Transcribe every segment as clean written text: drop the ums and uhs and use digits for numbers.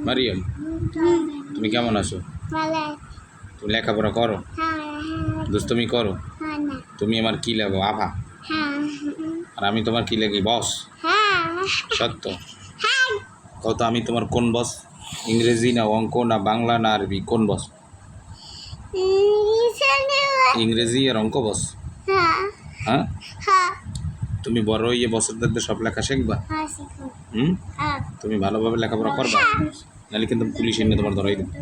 মারিয়াম, তুমি কেমন আছো? তুমি লেখাপড়া করো? দুষ্টুমি করো? তুমি আমার কি লাগো? আভা। আর আমি তোমার কি লাগি? বস? সত্য কত? আমি তোমার কোন বস? ইংরেজি না অঙ্ক না বাংলা না আরবি? কোন বস? ইংরেজি আর অঙ্ক বস? হ্যাঁ, তুমি বড় হইয়ে বছরদের সব লেখা শিখবা? তুমি ভালোভাবে লেখাপড়া করবা, নাহলে কিন্তু পুলিশ এনে তোমার ধরাই দেবে।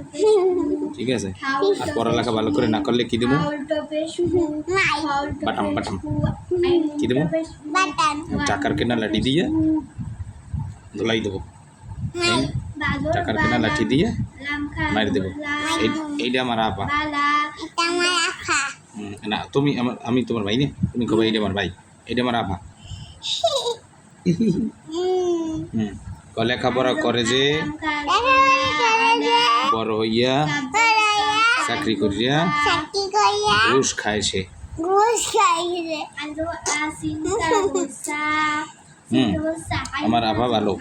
ঠিক আছে? আর পড়ালেখা ভালো করে না করলে কি দেবো? বাটাম বাটাম। কি দেবো? টাকার কেনা লাঠি দিয়ে ধুলাই দেবো। টাকার কেনা লাঠি দিয়ে মারি দেবো। এইটা আমার আপা না, তুমি আমার, আমি তোমার ভাই না? তুমি কবে এইটা আমার ভাই? এইটা আমার আপা। লেখাপড়া করে যে বড় হইয়া চাকরি করিয়া ঘুষ খায় সে। আমার আভা ভালো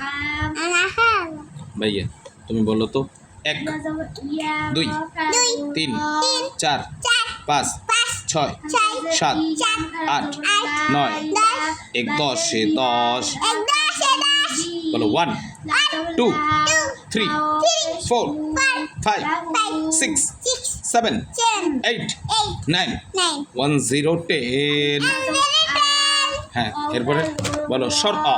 ভাইয়া। তুমি বলো তো, 1 2 3 4 5 6 7 8 9 1 10 10 বলো। 1 2 3 4 5 6 7 8 9 1 0 10। হ্যাঁ, এরপরে বলো সর অ,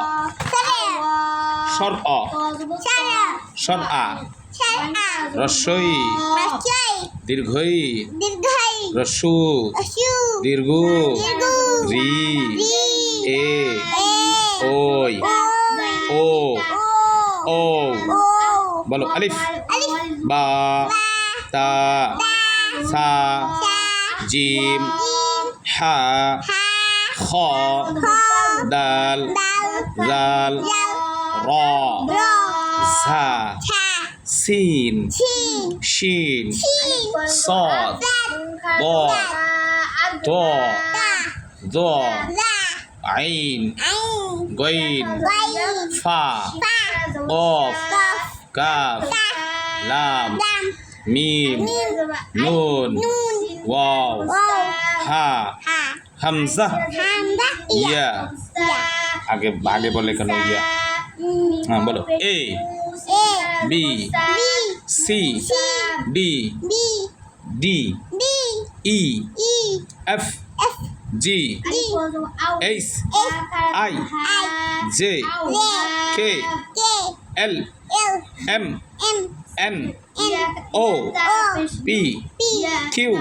সর অ, সর আ, রস্বই, দীর্ঘই, রস্যু, দীর্ঘ, রি, এ, ওই, ও, ও। বলো আলিফ, বা, তা, সা, জিম, হা, খ, দাল, জাল, র, ঝা, সিন, শিন, صاد ضاد ضاء ضاء عين غين فاء قاف كاف لام ميم نون واو হা হামজা ইয়া। আগে আগে বলে কেন ইয়া? হ্যাঁ বলো। A B C D D E F G H I J K L M N O P Q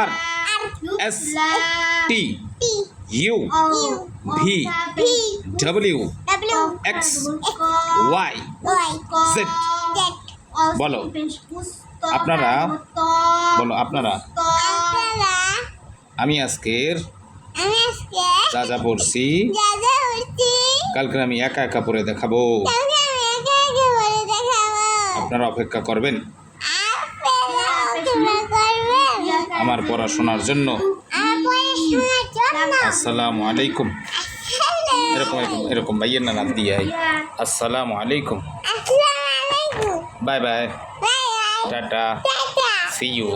R S T U V W X Y Z. বলো আপনারা, বলো আপনারা। আমি আজকের যা যা পড়ছি কালকে আমি একা একা পড়ে দেখাবো। আপনারা অপেক্ষা করবেন আমার পড়াশোনার জন্য। আসসালামু আলাইকুম। এরকম এরকম এরকম ভাইয়ের না নাম দিয়ে। আসসালামু আলাইকুম, bye bye, tata, see you.